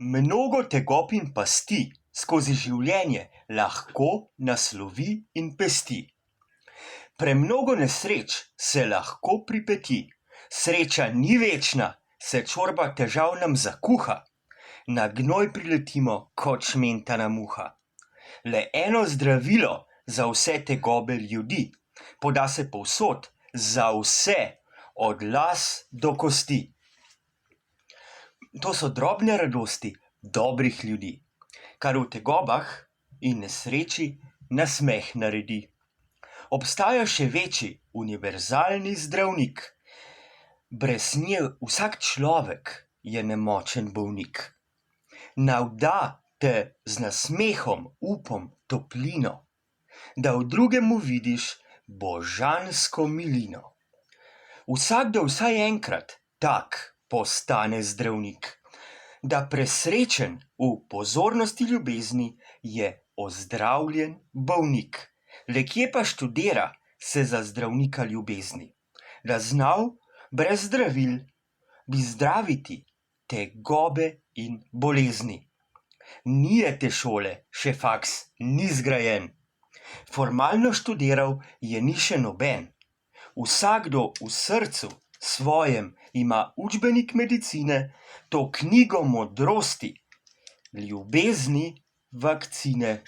Mnogo tegob in pasti skozi življenje lahko naslovi in pesti. Premnogo nesreč se lahko pripeti, sreča ni večna, se čorba težav nam zakuha, na gnoj priletimo kot šmentana muha. Le eno zdravilo za vse tegobe ljudi, poda se povsod, za vse, od las do kosti. To so drobne radosti dobrih ljudi, kar v tegobah in nesreči nasmeh naredi. Obstaja še večji, univerzalni zdravnik. Brez nje vsak človek je nemočen bolnik. Navda te z nasmehom, upom, toplino, da v drugemu vidiš božansko milino. Vsakdo vsaj enkrat tak postane zdravnik, da presrečen v pozornosti ljubezni je ozdravljen bolnik. Le kje pa študira se za zdravnika ljubezni, da znal brez zdravil bi zdraviti tegobe in bolezni. Nije te šole, še faks ni zgrajen, formalno študiral je ni še noben. Vsakdo v srcu svojem ima učbenik medicine, to knjigo modrosti, ljubezni, vakcine.